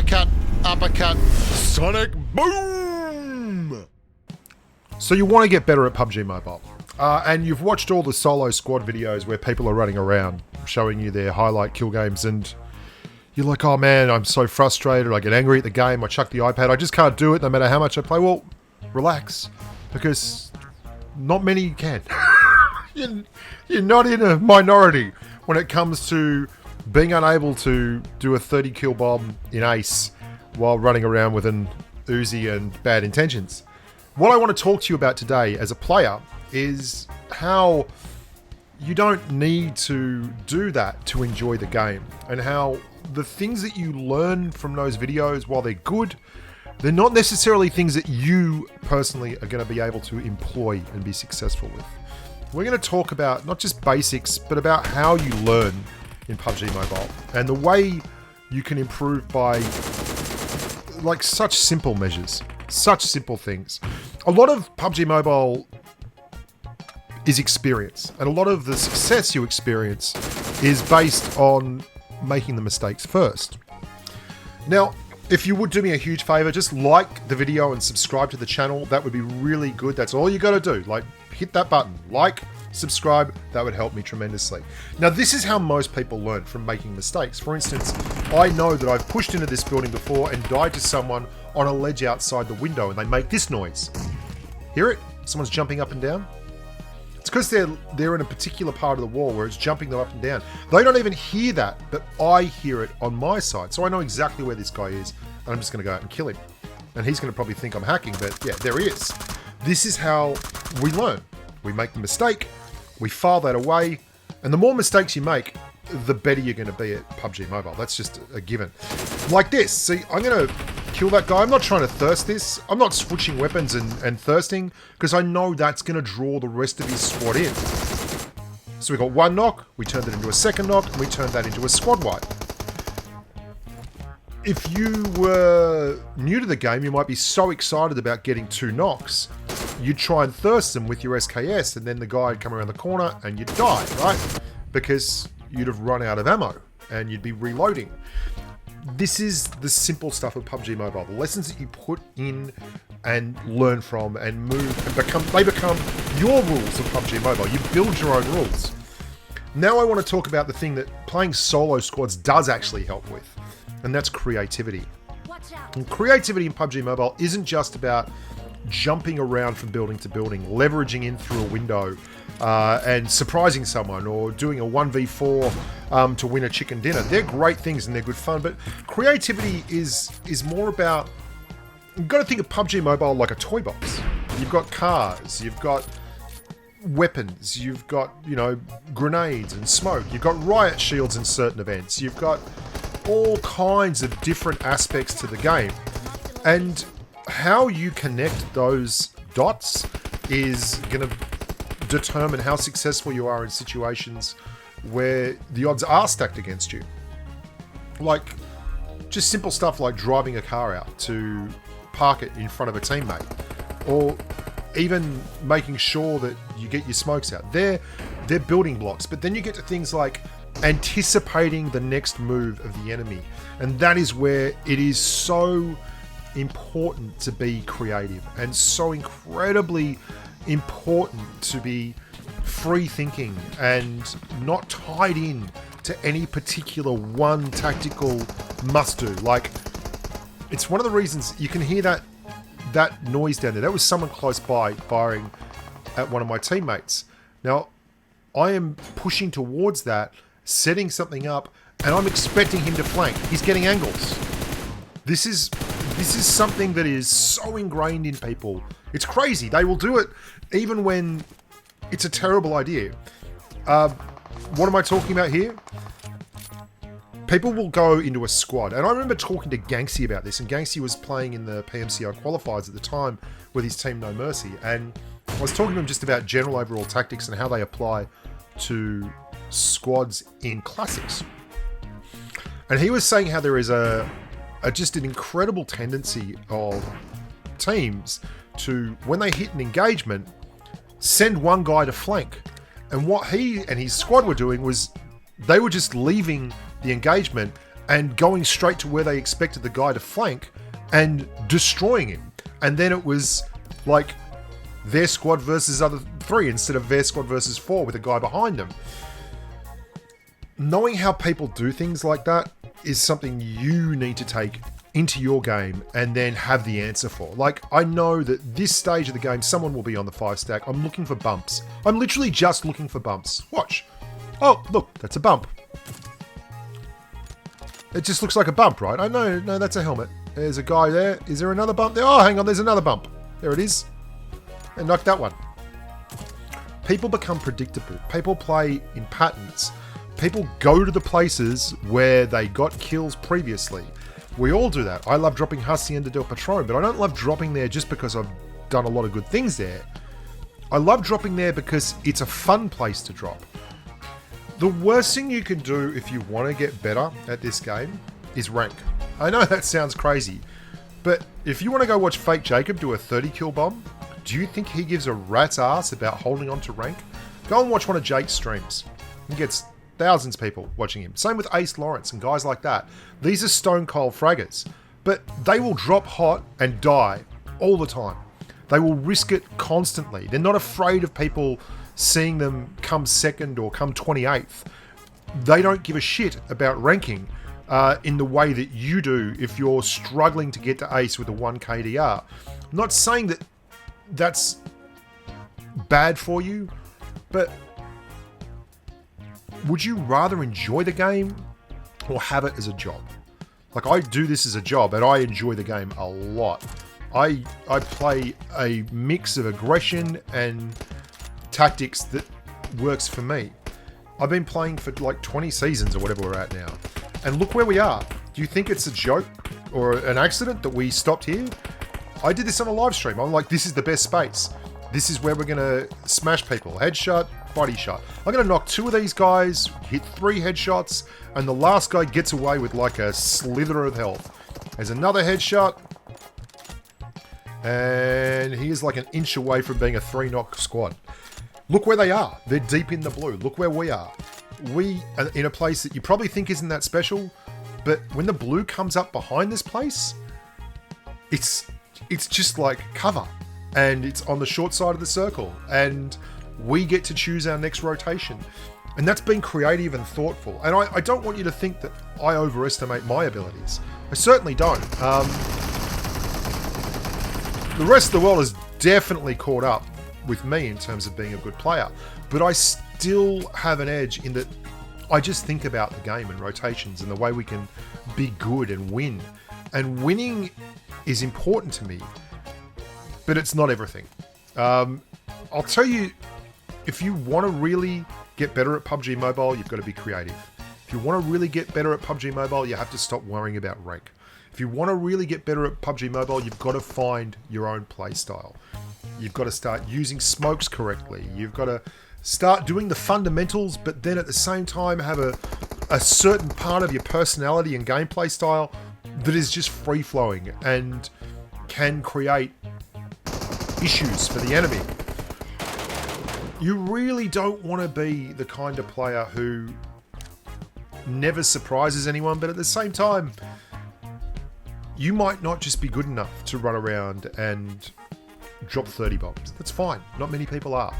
uppercut, uppercut, sonic boom! So you want to get better at PUBG Mobile. And you've watched all the solo squad videos where people are running around showing you their highlight kill games and you're like, oh man, I'm so frustrated, I get angry at the game, I chuck the iPad, I just can't do it no matter how much I play. Well, relax, because not many can. You're not in a minority when it comes to being unable to do a 30 kill bomb in ace while running around with an Uzi and bad intentions. What I want to talk to you about today as a player is how you don't need to do that to enjoy the game, and how the things that you learn from those videos, while they're good, they're not necessarily things that you personally are going to be able to employ and be successful with. We're going to talk about not just basics, but about how you learn in PUBG Mobile and the way you can improve by like such simple measures, such simple things. A lot of PUBG Mobile is experience, and a lot of the success you experience is based on making the mistakes first. Now, if you would do me a huge favor, just like the video and subscribe to the channel. That would be really good. That's all you got to do. Like, hit that button, like, subscribe. That would help me tremendously. Now, this is how most people learn, from making mistakes. For instance, I know that I've pushed into this building before and died to someone on a ledge outside the window, and they make this noise. Hear it? Someone's jumping up and down. It's because they're in a particular part of the wall where it's jumping them up and down. They don't even hear that, but I hear it on my side. So I know exactly where this guy is, and I'm just going to go out and kill him. And he's going to probably think I'm hacking, but yeah, there he is. This is how we learn. We make the mistake, we file that away, and the more mistakes you make, the better you're going to be at PUBG Mobile. That's just a given. Like this. See, I'm going to kill that guy. I'm not trying to thirst this. I'm not switching weapons and thirsting, because I know that's going to draw the rest of his squad in. So we got one knock, we turned it into a second knock, and we turned that into a squad wipe. If you were new to the game, you might be so excited about getting 2 knocks, you'd try and thirst them with your SKS, and then the guy would come around the corner and you'd die, right? Because you'd have run out of ammo and you'd be reloading. This is the simple stuff of PUBG Mobile. The lessons that you put in and learn from and move and they become your rules of PUBG Mobile. You build your own rules. Now I want to talk about the thing that playing solo squads does actually help with, and that's creativity. And creativity in PUBG Mobile isn't just about jumping around from building to building, leveraging in through a window, and surprising someone, or doing a 1v4 to win a chicken dinner. They're great things and they're good fun, but creativity is more about, you've got to think of PUBG Mobile like a toy box. You've got cars, you've got weapons, you've got, grenades and smoke, you've got riot shields in certain events, you've got all kinds of different aspects to the game. And how you connect those dots is going to determine how successful you are in situations where the odds are stacked against you. Like, just simple stuff like driving a car out to park it in front of a teammate, or even making sure that you get your smokes out. They're building blocks, but then you get to things like anticipating the next move of the enemy, and that is where it is so important to be creative, and so incredibly important to be free thinking and not tied in to any particular one tactical must do. Like, it's one of the reasons you can hear that noise down there. That was someone close by firing at one of my teammates. Now, I am pushing towards that, setting something up, and I'm expecting him to flank. He's getting angles. This is something that is so ingrained in people. It's crazy. They will do it even when it's a terrible idea. What am I talking about here? People will go into a squad. And I remember talking to Ganksy about this, and Ganksy was playing in the PMCI qualifiers at the time with his team No Mercy. And I was talking to him just about general overall tactics and how they apply to squads in classics. And he was saying how there is just an incredible tendency of teams to, when they hit an engagement, send one guy to flank. And what he and his squad were doing was they were just leaving the engagement and going straight to where they expected the guy to flank and destroying him. And then it was like their squad versus other 3 instead of their squad versus 4 with a guy behind them. Knowing how people do things like that is something you need to take into your game and then have the answer for. Like, I know that this stage of the game, someone will be on the 5 stack. I'm looking for bumps. I'm literally just looking for bumps. Watch. Oh, look, that's a bump. It just looks like a bump, right? I know, no, that's a helmet. There's a guy there. Is there another bump there? Oh, hang on, there's another bump. There it is. And knock that one. People become predictable. People play in patterns. People go to the places where they got kills previously. We all do that. I love dropping Hacienda del Patron, but I don't love dropping there just because I've done a lot of good things there. I love dropping there because it's a fun place to drop. The worst thing you can do if you want to get better at this game is rank. I know that sounds crazy, but if you want to go watch Fake Jacob do a 30 kill bomb, do you think he gives a rat's ass about holding on to rank? Go and watch one of Jake's streams. He gets thousands of people watching him. Same with Ace Lawrence and guys like that. These are stone cold fraggers, but they will drop hot and die all the time. They will risk it constantly. They're not afraid of people seeing them come second or come 28th. They don't give a shit about ranking in the way that you do if you're struggling to get to ace with a 1 KDR. I'm not saying that that's bad for you, but would you rather enjoy the game or have it as a job? Like, I do this as a job and I enjoy the game a lot. I play a mix of aggression and tactics that works for me. I've been playing for like 20 seasons or whatever we're at now. And look where we are. Do you think it's a joke or an accident that we stopped here? I did this on a live stream. I'm like, this is the best space. This is where we're going to smash people. Headshot, body shot. I'm going to knock 2 of these guys, hit 3 headshots, and the last guy gets away with like a slither of health. There's another headshot. And he is like an inch away from being a 3-knock squad. Look where they are. They're deep in the blue. Look where we are. We are in a place that you probably think isn't that special, but when the blue comes up behind this place, it's just like cover. And it's on the short side of the circle. And we get to choose our next rotation. And that's been creative and thoughtful. And I don't want you to think that I overestimate my abilities. I certainly don't. The rest of the world has definitely caught up with me in terms of being a good player, but I still have an edge in that I just think about the game and rotations and the way we can be good and win. And winning is important to me, but it's not everything. I'll tell you, if you want to really get better at PUBG Mobile, you've got to be creative. If you want to really get better at PUBG Mobile, you have to stop worrying about rank. If you want to really get better at PUBG Mobile, you've got to find your own play style. You've got to start using smokes correctly. You've got to start doing the fundamentals, but then at the same time have a certain part of your personality and gameplay style that is just free-flowing and can create issues for the enemy. You really don't want to be the kind of player who never surprises anyone, but at the same time, you might not just be good enough to run around and drop 30 bombs. That's fine. Not many people are.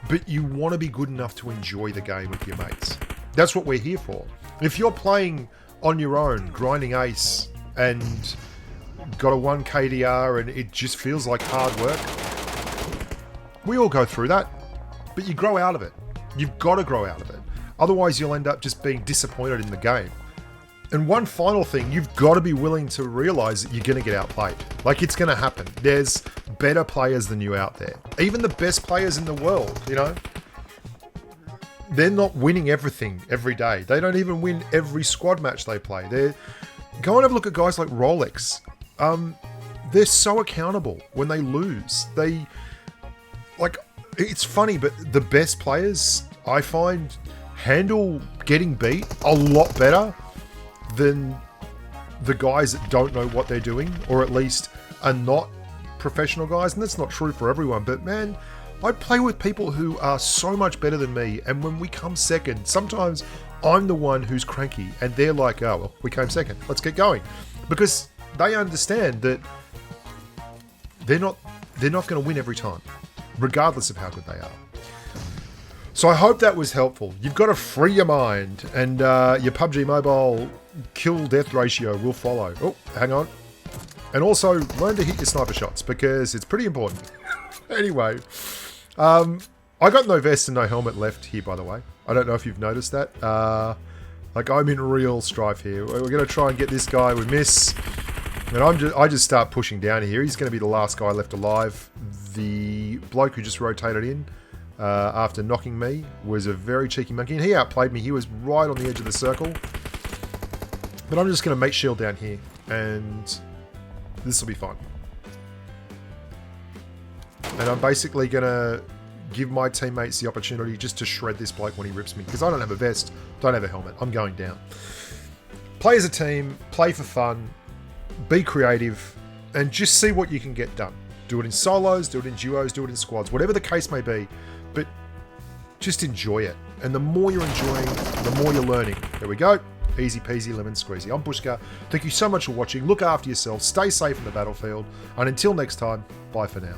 But you want to be good enough to enjoy the game with your mates. That's what we're here for. If you're playing on your own, grinding ace, and got a 1 KDR and it just feels like hard work, we all go through that. But you grow out of it. You've got to grow out of it. Otherwise, you'll end up just being disappointed in the game. And one final thing, you've got to be willing to realize that you're going to get outplayed. Like, it's going to happen. There's better players than you out there. Even the best players in the world, you know? They're not winning everything every day. They don't even win every squad match they play. Go and have a look at guys like Rolex. They're so accountable when they lose. It's funny, but the best players, I find, handle getting beat a lot better than the guys that don't know what they're doing, or at least are not professional guys. And that's not true for everyone, but man, I play with people who are so much better than me, and when we come second, sometimes I'm the one who's cranky, and they're like, oh, well, we came second. Let's get going. Because they understand that they're not going to win every time, regardless of how good they are. So I hope that was helpful. You've got to free your mind, and your PUBG Mobile kill-death ratio will follow. Oh, hang on. And also, learn to hit your sniper shots, because it's pretty important. Anyway, I got no vest and no helmet left here, by the way. I don't know if you've noticed that. Like, I'm in real strife here. We're going to try and get this guy. We miss. And I just start pushing down here. He's going to be the last guy left alive. The bloke who just rotated in after knocking me was a very cheeky monkey. And he outplayed me. He was right on the edge of the circle. But I'm just going to make shield down here. And this will be fine. And I'm basically going to give my teammates the opportunity just to shred this bloke when he rips me. Because I don't have a vest, don't have a helmet. I'm going down. Play as a team, play for fun, be creative, and just see what you can get done. Do it in solos, do it in duos, do it in squads, whatever the case may be. But just enjoy it. And the more you're enjoying, the more you're learning. There we go. Easy peasy lemon squeezy. I'm Bushka. Thank you so much for watching. Look after yourself. Stay safe in the battlefield. And until next time, bye for now.